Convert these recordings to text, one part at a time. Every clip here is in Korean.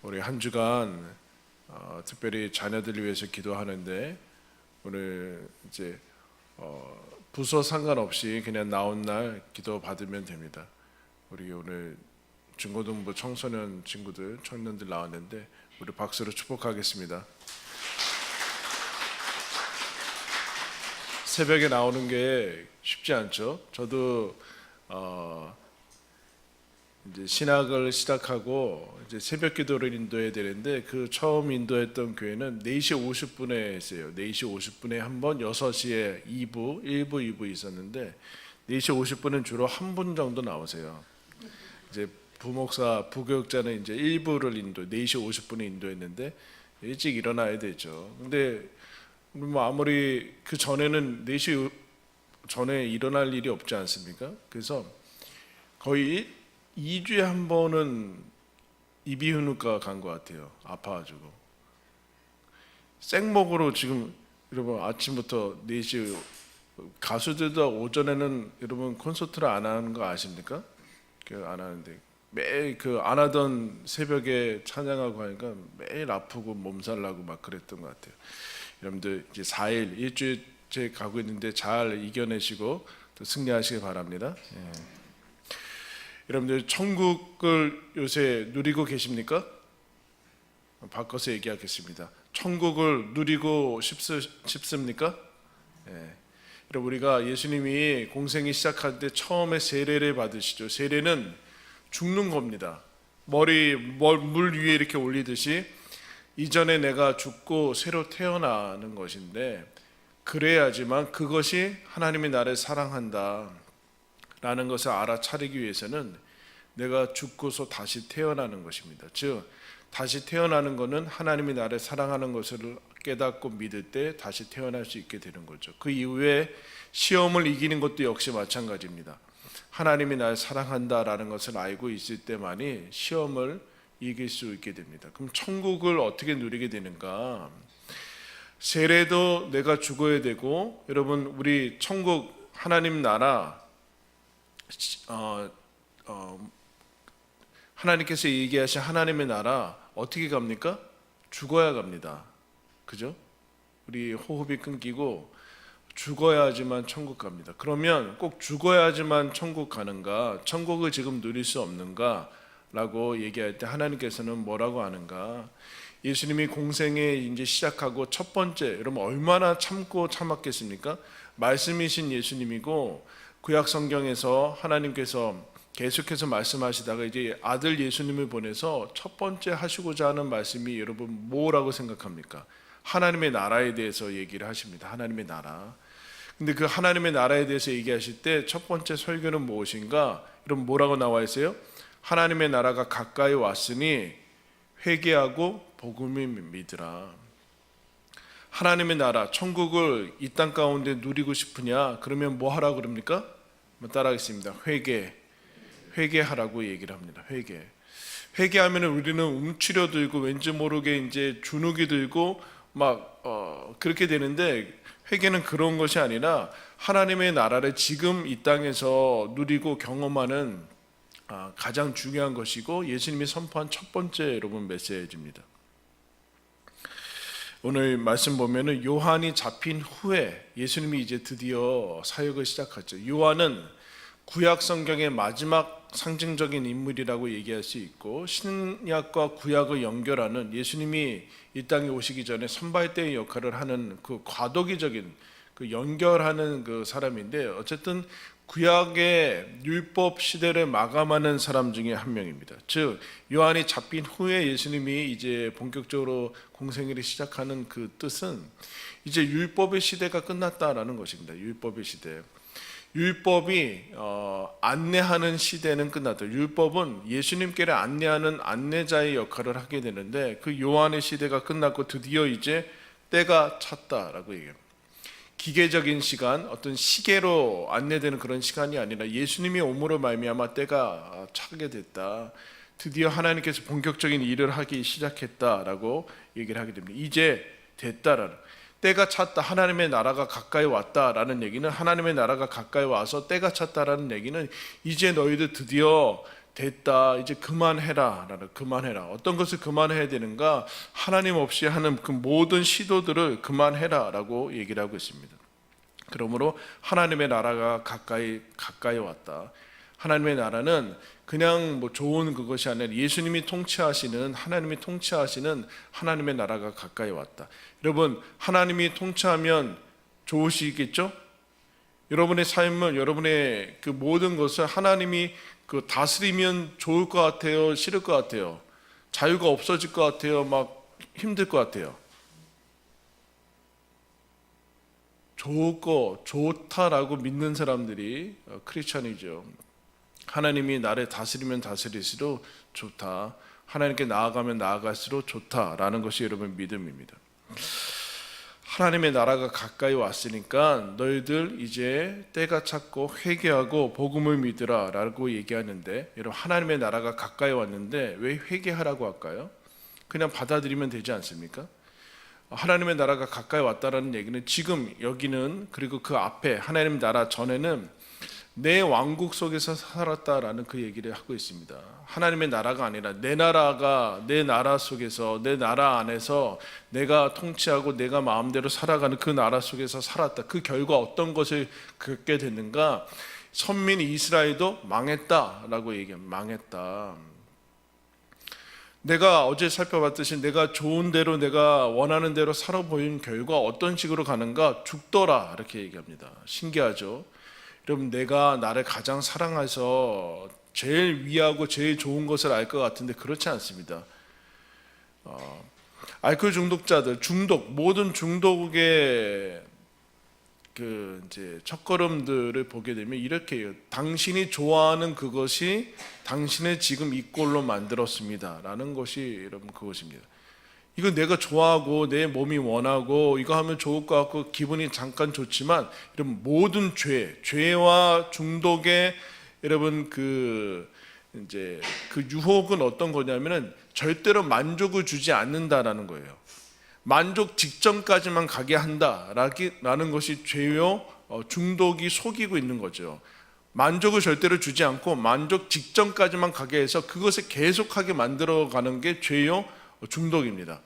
우리 한 주간 특별히 자녀들을 위해서 기도하는데 오늘 이제 부서 상관없이 그냥 나온 날 기도 받으면 됩니다. 우리 오늘 중고등부 청소년 친구들, 청년들 나왔는데 우리 박수로 축복하겠습니다. 새벽에 나오는 게 쉽지 않죠. 저도 이제 신학을 시작하고 이제 새벽 기도를 인도해야 되는데 그 처음 인도했던 교회는 4시 50분에 했어요. 4시 50분에 한 번, 6시에 2부, 1부, 2부 있었는데 4시 50분은 주로 한 분 정도 나오세요. 이제 부목사, 부교육자는 이제 1부를 4시 50분에 인도했는데 일찍 일어나야 되죠. 근데 뭐 아무리 그 전에는 4시 전에 일어날 일이 없지 않습니까? 그래서 거의 2주에 한 번은 이비인후과 간 것 같아요. 아파가지고 생목으로 지금 여러분 아침부터 4시 가수들도 오전에는 여러분 콘서트를 안 하는 거 아십니까? 안 하는데 매일 안 하던 새벽에 찬양하고 하니까 매일 아프고 몸살 나고 막 그랬던 것 같아요. 여러분들 이제 4일 일주일째 가고 있는데 잘 이겨내시고 또 승리하시기 바랍니다. 예. 여러분들 천국을 요새 누리고 계십니까? 바꿔서 얘기하겠습니다. 천국을 누리고 싶습니까? 예. 여러분 우리가 예수님이 공생이 시작할 때 처음에 세례를 받으시죠. 세례는 죽는 겁니다. 물 위에 이렇게 올리듯이 이전에 내가 죽고 새로 태어나는 것인데 그래야지만 그것이 하나님이 나를 사랑한다 라는 것을 알아차리기 위해서는 내가 죽고서 다시 태어나는 것입니다. 즉 다시 태어나는 것은 하나님이 나를 사랑하는 것을 깨닫고 믿을 때 다시 태어날 수 있게 되는 거죠. 그 이후에 시험을 이기는 것도 역시 마찬가지입니다. 하나님이 나를 사랑한다라는 것을 알고 있을 때만이 시험을 이길 수 있게 됩니다. 그럼 천국을 어떻게 누리게 되는가? 세례도 내가 죽어야 되고, 여러분 우리 천국 하나님 나라 하나님께서 얘기하신 하나님의 나라 어떻게 갑니까? 죽어야 갑니다. 그죠? 우리 호흡이 끊기고 죽어야지만 천국 갑니다. 그러면 꼭 죽어야지만 천국 가는가? 천국을 지금 누릴 수 없는가? 라고 얘기할 때 하나님께서는 뭐라고 하는가? 예수님이 공생에 이제 시작하고 첫 번째, 여러분 얼마나 참고 참았겠습니까? 말씀이신 예수님이고 구약 성경에서 하나님께서 계속해서 말씀하시다가 이제 아들 예수님을 보내서 첫 번째 하시고자 하는 말씀이 여러분 뭐라고 생각합니까? 하나님의 나라에 대해서 얘기를 하십니다. 하나님의 나라. 근데 그 하나님의 나라에 대해서 얘기하실 때 첫 번째 설교는 무엇인가? 여러분 뭐라고 나와 있어요? 하나님의 나라가 가까이 왔으니 회개하고 복음을 믿으라. 하나님의 나라, 천국을 이 땅 가운데 누리고 싶으냐? 그러면 뭐 하라고 그럽니까? 따라하겠습니다. 회개하라고 얘기를 합니다. 회개하면 우리는 움츠려들고 왠지 모르게 이제 주눅이 들고 막 그렇게 되는데 회개는 그런 것이 아니라 하나님의 나라를 지금 이 땅에서 누리고 경험하는 가장 중요한 것이고 예수님이 선포한 첫 번째 여러분 메시지입니다. 오늘 말씀 보면은 요한이 잡힌 후에 예수님이 이제 드디어 사역을 시작하죠. 요한은 구약 성경의 마지막 상징적인 인물이라고 얘기할 수 있고 신약과 구약을 연결하는 예수님이 이 땅에 오시기 전에 선발대의 역할을 하는 그 과도기적인 그 연결하는 그 사람인데 어쨌든 구약의 율법 시대를 마감하는 사람 중에 한 명입니다. 즉 요한이 잡힌 후에 예수님이 이제 본격적으로 공생애를 시작하는 그 뜻은 이제 율법의 시대가 끝났다라는 것입니다. 율법의 시대. 율법이 안내하는 시대는 끝났다. 율법은 예수님께를 안내하는 안내자의 역할을 하게 되는데 그 요한의 시대가 끝났고 드디어 이제 때가 찼다라고 얘기합니다. 기계적인 시간, 어떤 시계로 안내되는 그런 시간이 아니라 예수님이 오므로 말미암아 때가 차게 됐다. 드디어 하나님께서 본격적인 일을 하기 시작했다라고 얘기를 하게 됩니다. 이제 됐다라는 때가 찼다. 하나님의 나라가 가까이 왔다라는 얘기는 하나님의 나라가 가까이 와서 때가 찼다라는 얘기는 이제 너희들 드디어 됐다, 이제 그만해라. 어떤 것을 그만해야 되는가? 하나님 없이 하는 그 모든 시도들을 그만해라라고 얘기를 하고 있습니다. 그러므로 하나님의 나라가 가까이 왔다. 하나님의 나라는 그냥 뭐 좋은 그것이 아니라 예수님이 통치하시는, 하나님이 통치하시는 하나님의 나라가 가까이 왔다. 여러분, 하나님이 통치하면 좋으시겠죠? 여러분의 삶을, 여러분의 그 모든 것을 하나님이 그 다스리면 좋을 것 같아요? 싫을 것 같아요? 자유가 없어질 것 같아요? 막 힘들 것 같아요? 좋다라고 믿는 사람들이 크리스천이죠. 하나님이 나를 다스리면 다스릴수록 좋다. 하나님께 나아가면 나아갈수록 좋다라는 것이 여러분 믿음입니다. 하나님의 나라가 가까이 왔으니까 너희들 이제 때가 찼고 회개하고 복음을 믿으라 라고 얘기하는데, 여러분 하나님의 나라가 가까이 왔는데 왜 회개하라고 할까요? 그냥 받아들이면 되지 않습니까? 하나님의 나라가 가까이 왔다라는 얘기는 지금 여기는, 그리고 그 앞에 하나님 나라 전에는 내 왕국 속에서 살았다라는 그 얘기를 하고 있습니다. 하나님의 나라가 아니라 내 나라가, 내 나라 속에서, 내 나라 안에서 내가 통치하고 내가 마음대로 살아가는 그 나라 속에서 살았다. 그 결과 어떤 것을 겪게 됐는가? 선민 이스라엘도 망했다라고 얘기합니다. 망했다. 내가 어제 살펴봤듯이 내가 좋은 대로, 내가 원하는 대로 살아보인 결과 어떤 식으로 가는가? 죽더라 이렇게 얘기합니다. 신기하죠? 여러분, 내가 나를 가장 사랑해서 제일 위하고 제일 좋은 것을 알 것 같은데 그렇지 않습니다. 알코올 중독자들, 모든 중독의 그 이제 첫걸음들을 보게 되면 이렇게 해요. 당신이 좋아하는 그것이 당신을 지금 이 꼴로 만들었습니다라는 것이 여러분 그것입니다. 이거 내가 좋아하고 내 몸이 원하고 이거 하면 좋을 것 같고 기분이 잠깐 좋지만, 여러분 모든 죄와 중독의 여러분 그 이제 그 유혹은 어떤 거냐면은 절대로 만족을 주지 않는다라는 거예요. 만족 직전까지만 가게 한다라는 것이 죄요 중독이 속이고 있는 거죠. 만족을 절대로 주지 않고 만족 직전까지만 가게 해서 그것을 계속하게 만들어가는 게 죄요 중독입니다.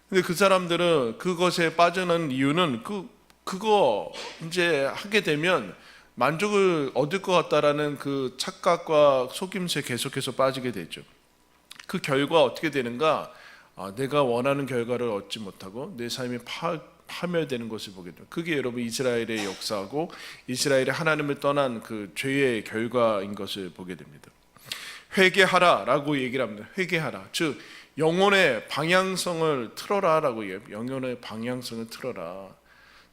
근데 그 사람들은 그것에 빠져는 이유는 그거 이제 하게 되면 만족을 얻을 것 같다라는 그 착각과 속임수에 계속해서 빠지게 되죠. 그 결과 어떻게 되는가? 내가 원하는 결과를 얻지 못하고 내 삶이 파멸되는 것을 보게 됩니다. 그게 여러분 이스라엘의 역사고 이스라엘이 하나님을 떠난 그 죄의 결과인 것을 보게 됩니다. 회개하라라고 얘기를 합니다. 회개하라. 즉 영혼의 방향성을 틀어라라고 얘기해요. 영혼의 방향성을 틀어라.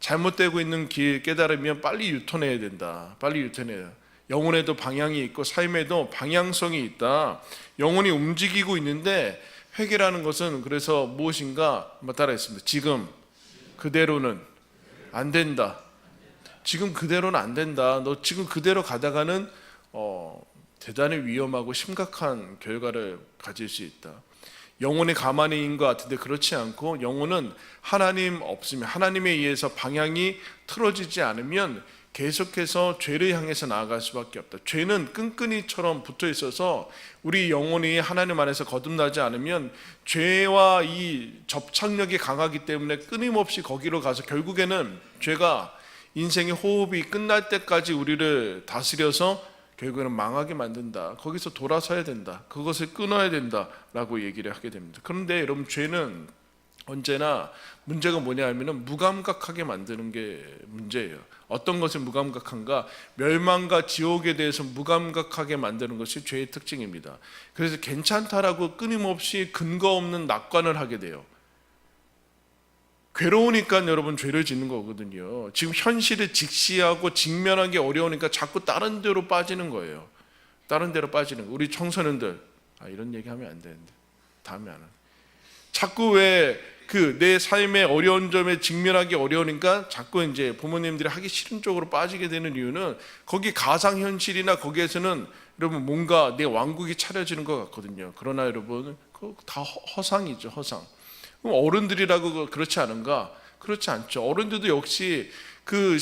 잘못되고 있는 길 깨달으면 빨리 유턴해야 된다. 빨리 유턴해야. 영혼에도 방향이 있고 삶에도 방향성이 있다. 영혼이 움직이고 있는데 회개라는 것은 그래서 무엇인가 한번 따라했습니다. 지금 그대로는 안 된다. 지금 그대로는 안 된다. 너 지금 그대로 가다가는 대단히 위험하고 심각한 결과를 가질 수 있다. 영혼이 가만히 있는 것 같은데 그렇지 않고 영혼은 하나님 없으면, 하나님에 의해서 방향이 틀어지지 않으면 계속해서 죄를 향해서 나아갈 수밖에 없다. 죄는 끈끈이처럼 붙어 있어서 우리 영혼이 하나님 안에서 거듭나지 않으면 죄와 이 접착력이 강하기 때문에 끊임없이 거기로 가서 결국에는 죄가 인생의 호흡이 끝날 때까지 우리를 다스려서 결국에는 망하게 만든다. 거기서 돌아서야 된다. 그것을 끊어야 된다라고 얘기를 하게 됩니다. 그런데 여러분 죄는 언제나 문제가 뭐냐 하면은 무감각하게 만드는 게 문제예요. 어떤 것이 무감각한가? 멸망과 지옥에 대해서 무감각하게 만드는 것이 죄의 특징입니다. 그래서 괜찮다라고 끊임없이 근거 없는 낙관을 하게 돼요. 괴로우니까 여러분 죄를 짓는 거거든요. 지금 현실을 직시하고 직면하기 어려우니까 자꾸 다른 데로 빠지는 거예요. 다른 데로 빠지는 거. 우리 청소년들 이런 얘기 하면 안 되는데 다음에 안 해. 자꾸 왜 그 내 삶의 어려운 점에 직면하기 어려우니까 자꾸 이제 부모님들이 하기 싫은 쪽으로 빠지게 되는 이유는 거기 가상 현실이나 거기에서는 여러분 뭔가 내 왕국이 차려지는 것 같거든요. 그러나 여러분 그거 다 허상이죠. 허상. 그럼 어른들이라고 그렇지 않은가? 그렇지 않죠. 어른들도 역시 그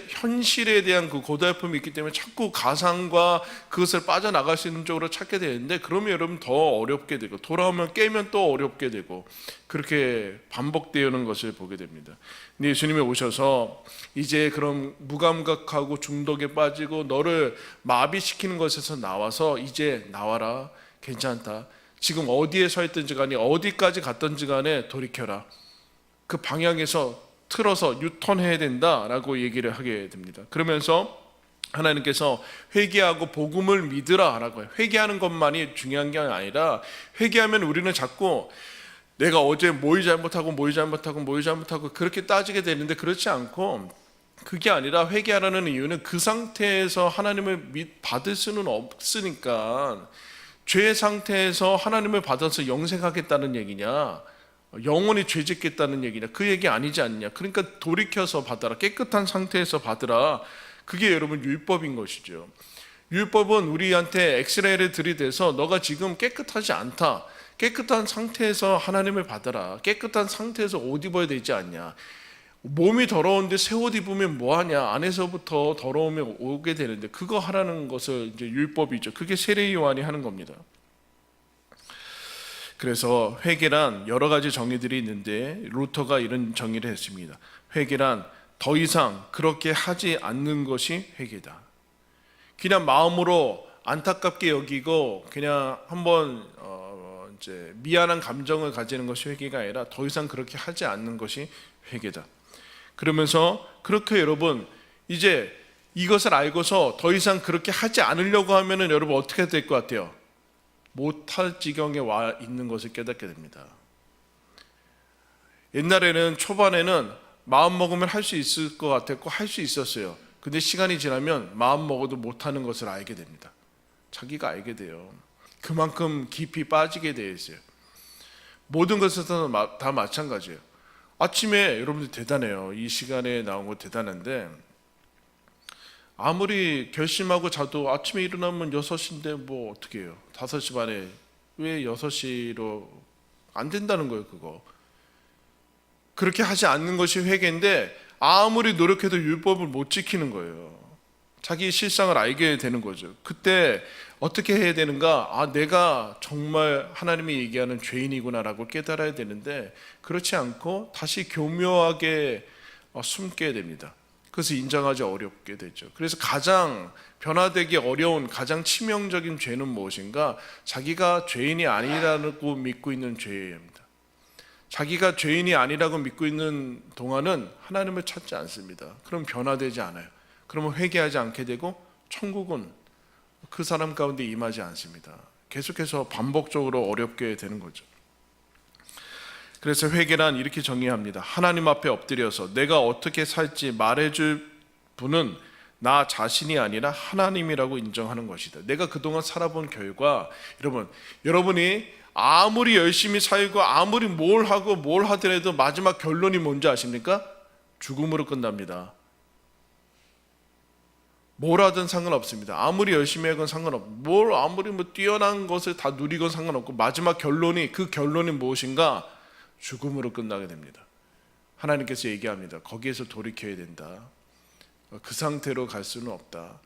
현실에 대한 그 고달픔이 있기 때문에 자꾸 가상과 그것을 빠져나갈 수 있는 쪽으로 찾게 되는데, 그러면 여러분 더 어렵게 되고, 돌아오면 깨면 또 어렵게 되고, 그렇게 반복되는 것을 보게 됩니다. 근데 예수님이 오셔서 이제 그런 무감각하고 중독에 빠지고 너를 마비시키는 것에서 나와서 이제 나와라, 괜찮다, 지금 어디에 서 있든지 간에 어디까지 갔든지 간에 돌이켜라, 그 방향에서 틀어서 유턴해야 된다라고 얘기를 하게 됩니다. 그러면서 하나님께서 회개하고 복음을 믿으라라고 해요. 회개하는 것만이 중요한 게 아니라, 회개하면 우리는 자꾸 내가 어제 뭘 잘못하고 그렇게 따지게 되는데, 그렇지 않고, 그게 아니라 회개하라는 이유는 그 상태에서 하나님을 받을 수는 없으니까, 죄의 상태에서 하나님을 받아서 영생하겠다는 얘기냐, 영원히 죄짓겠다는 얘기냐, 그 얘기 아니지 않냐. 그러니까 돌이켜서 받아라, 깨끗한 상태에서 받으라. 그게 여러분 율법인 것이죠. 율법은 우리한테 엑스레이를 들이대서 너가 지금 깨끗하지 않다, 깨끗한 상태에서 하나님을 받아라, 깨끗한 상태에서 옷 입어야 되지 않냐, 몸이 더러운데 새 옷 입으면 뭐하냐, 안에서부터 더러우면 오게 되는데 그거 하라는 것을 이제 율법이죠. 그게 세례 요한이 하는 겁니다. 그래서 회개란 여러 가지 정의들이 있는데, 루터가 이런 정의를 했습니다. 회개란 더 이상 그렇게 하지 않는 것이 회개다. 그냥 마음으로 안타깝게 여기고 그냥 한번 이제 미안한 감정을 가지는 것이 회개가 아니라, 더 이상 그렇게 하지 않는 것이 회개다. 그러면서 그렇게 여러분 이제 이것을 알고서 더 이상 그렇게 하지 않으려고 하면은 여러분 어떻게 될 것 같아요? 못할 지경에 와 있는 것을 깨닫게 됩니다. 옛날에는 초반에는 마음 먹으면 할 수 있을 것 같았고 할 수 있었어요. 근데 시간이 지나면 마음 먹어도 못하는 것을 알게 됩니다. 자기가 알게 돼요. 그만큼 깊이 빠지게 되어 있어요. 모든 것에서는 다 마찬가지예요. 아침에 여러분들 대단해요. 이 시간에 나온 거 대단한데, 아무리 결심하고 자도 아침에 일어나면 6시인데 뭐 어떻게 해요? 5시 반에 왜 6시로 안 된다는 거예요. 그거 그렇게 하지 않는 것이 회개인데, 아무리 노력해도 율법을 못 지키는 거예요. 자기 실상을 알게 되는 거죠. 그때 어떻게 해야 되는가? 아, 내가 정말 하나님이 얘기하는 죄인이구나라고 깨달아야 되는데, 그렇지 않고 다시 교묘하게 숨게 됩니다. 그래서 인정하기 어렵게 되죠. 그래서 가장 변화되기 어려운 가장 치명적인 죄는 무엇인가? 자기가 죄인이 아니라고 믿고 있는 죄입니다. 자기가 죄인이 아니라고 믿고 있는 동안은 하나님을 찾지 않습니다. 그럼 변화되지 않아요. 그러면 회개하지 않게 되고 천국은 그 사람 가운데 임하지 않습니다. 계속해서 반복적으로 어렵게 되는 거죠. 그래서 회개란 이렇게 정의합니다. 하나님 앞에 엎드려서 내가 어떻게 살지 말해줄 분은 나 자신이 아니라 하나님이라고 인정하는 것이다. 내가 그동안 살아본 결과, 여러분이 아무리 열심히 살고 아무리 뭘 하고 뭘 하더라도 마지막 결론이 뭔지 아십니까? 죽음으로 끝납니다. 뭘 하든 상관없습니다. 아무리 열심히 하건 상관없고, 아무리 뛰어난 것을 다 누리건 상관없고, 마지막 결론이, 그 결론이 무엇인가? 죽음으로 끝나게 됩니다. 하나님께서 얘기합니다. 거기에서 돌이켜야 된다. 그 상태로 갈 수는 없다.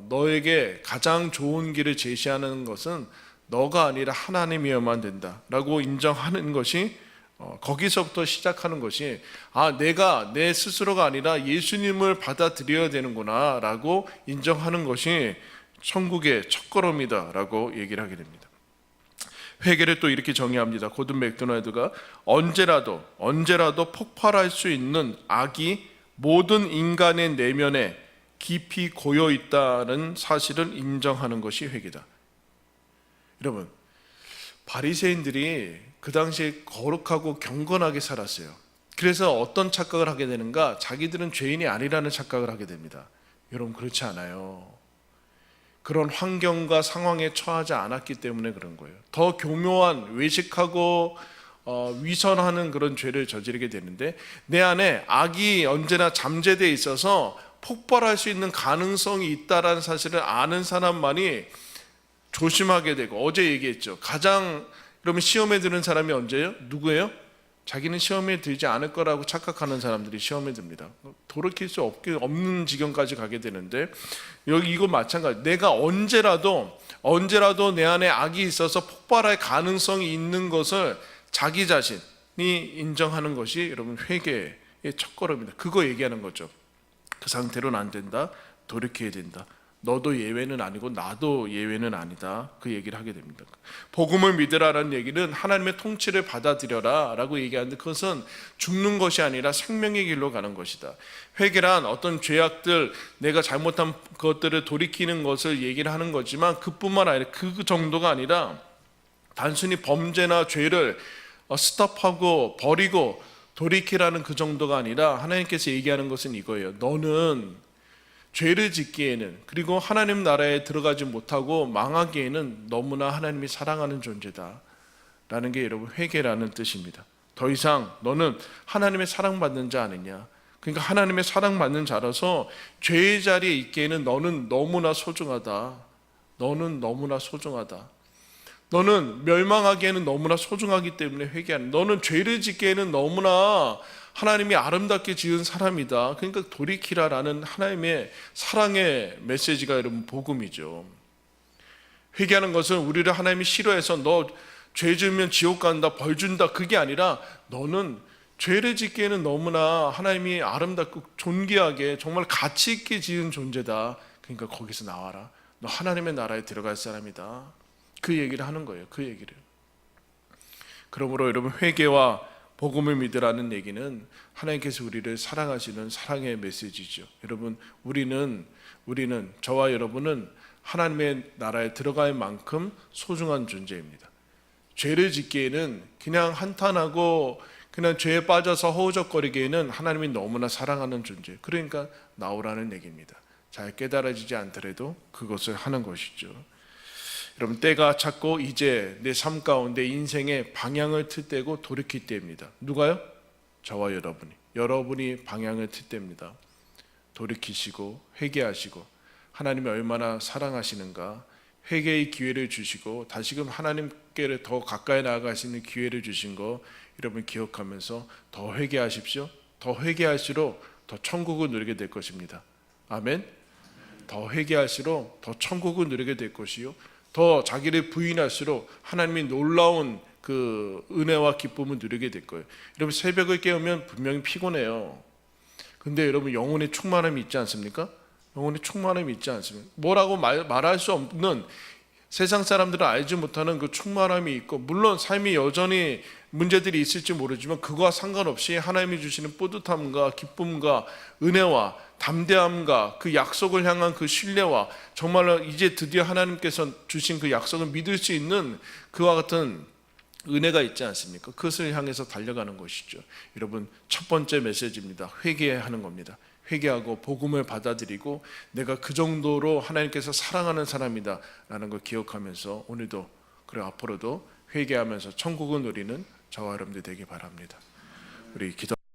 너에게 가장 좋은 길을 제시하는 것은 너가 아니라 하나님이어야만 된다 라고 인정하는 것이, 거기서부터 시작하는 것이, 내가 내 스스로가 아니라 예수님을 받아들여야 되는구나 라고 인정하는 것이 천국의 첫걸음이다 라고 얘기를 하게 됩니다. 회개를 또 이렇게 정의합니다. 고든 맥도날드가 언제라도 폭발할 수 있는 악이 모든 인간의 내면에 깊이 고여 있다는 사실을 인정하는 것이 회개다. 여러분, 바리새인들이 그 당시에 거룩하고 경건하게 살았어요. 그래서 어떤 착각을 하게 되는가? 자기들은 죄인이 아니라는 착각을 하게 됩니다. 여러분, 그렇지 않아요. 그런 환경과 상황에 처하지 않았기 때문에 그런 거예요. 더 교묘한 외식하고 위선하는 그런 죄를 저지르게 되는데, 내 안에 악이 언제나 잠재되어 있어서 폭발할 수 있는 가능성이 있다는 사실을 아는 사람만이 조심하게 되고, 어제 얘기했죠. 가장 여러분 시험에 드는 사람이 언제예요? 누구예요? 자기는 시험에 들지 않을 거라고 착각하는 사람들이 시험에 듭니다. 돌이킬 수 없는 지경까지 가게 되는데, 여기 이거 마찬가지. 내가 언제라도 내 안에 악이 있어서 폭발할 가능성이 있는 것을 자기 자신이 인정하는 것이 여러분 회개의 첫걸음입니다. 그거 얘기하는 거죠. 그 상태로는 안 된다. 돌이켜야 된다. 너도 예외는 아니고 나도 예외는 아니다. 그 얘기를 하게 됩니다. 복음을 믿으라라는 얘기는 하나님의 통치를 받아들여라 라고 얘기하는데, 그것은 죽는 것이 아니라 생명의 길로 가는 것이다. 회개란 어떤 죄악들, 내가 잘못한 것들을 돌이키는 것을 얘기를 하는 거지만, 그뿐만 아니라 그 정도가 아니라 단순히 범죄나 죄를 스톱하고 버리고 돌이키라는 그 정도가 아니라, 하나님께서 얘기하는 것은 이거예요. 너는 죄를 짓기에는, 그리고 하나님 나라에 들어가지 못하고 망하기에는 너무나 하나님이 사랑하는 존재다 라는 게 여러분 회개라는 뜻입니다. 더 이상 너는 하나님의 사랑받는 자 아니냐, 그러니까 하나님의 사랑받는 자라서 죄의 자리에 있기에는 너는 너무나 소중하다. 너는 너무나 소중하다. 너는 멸망하기에는 너무나 소중하기 때문에 회개하는, 너는 죄를 짓기에는 너무나 하나님이 아름답게 지은 사람이다. 그러니까 돌이키라라는 하나님의 사랑의 메시지가 여러분 복음이죠. 회개하는 것은 우리를 하나님이 싫어해서 너 죄 지으면 지옥 간다, 벌 준다, 그게 아니라 너는 죄를 짓기에는 너무나 하나님이 아름답고 존귀하게 정말 가치 있게 지은 존재다. 그러니까 거기서 나와라. 너 하나님의 나라에 들어갈 사람이다. 그 얘기를 하는 거예요. 그 얘기를. 그러므로 여러분 회개와 복음을 믿으라는 얘기는 하나님께서 우리를 사랑하시는 사랑의 메시지죠. 여러분 우리는 저와 여러분은 하나님의 나라에 들어갈 만큼 소중한 존재입니다. 죄를 짓기에는 그냥 한탄하고 그냥 죄에 빠져서 허우적거리기에는 하나님이 너무나 사랑하는 존재. 그러니까 나오라는 얘기입니다. 잘 깨달아지지 않더라도 그것을 하는 것이죠. 여러분 때가 찼고 이제 내 삶 가운데 인생의 방향을 틀 때고 돌이킬 때입니다. 누가요? 저와 여러분이 방향을 틀 때입니다. 돌이키시고 회개하시고 하나님이 얼마나 사랑하시는가, 회개의 기회를 주시고 다시금 하나님께 더 가까이 나아갈 수 있는 기회를 주신 거 여러분 기억하면서 더 회개하십시오. 더 회개할수록 더 천국을 누리게 될 것입니다. 아멘. 더 회개할수록 더 천국을 누리게 될 것이요, 더 자기를 부인할수록 하나님이 놀라운 그 은혜와 기쁨을 누리게 될 거예요. 여러분 새벽을 깨우면 분명히 피곤해요. 근데 여러분 영혼의 충만함이 있지 않습니까? 영혼의 충만함이 있지 않습니까? 뭐라고 말할 수 없는, 세상 사람들은 알지 못하는 그 충만함이 있고, 물론 삶이 여전히 문제들이 있을지 모르지만 그거와 상관없이 하나님이 주시는 뿌듯함과 기쁨과 은혜와 담대함과 그 약속을 향한 그 신뢰와 정말로 이제 드디어 하나님께서 주신 그 약속을 믿을 수 있는 그와 같은 은혜가 있지 않습니까? 그것을 향해서 달려가는 것이죠. 여러분 첫 번째 메시지입니다. 회개하는 겁니다. 회개하고 복음을 받아들이고 내가 그 정도로 하나님께서 사랑하는 사람이다 라는 걸 기억하면서 오늘도 그리고 앞으로도 회개하면서 천국을 누리는 저와 여러분들 되기 바랍니다. 우리 기도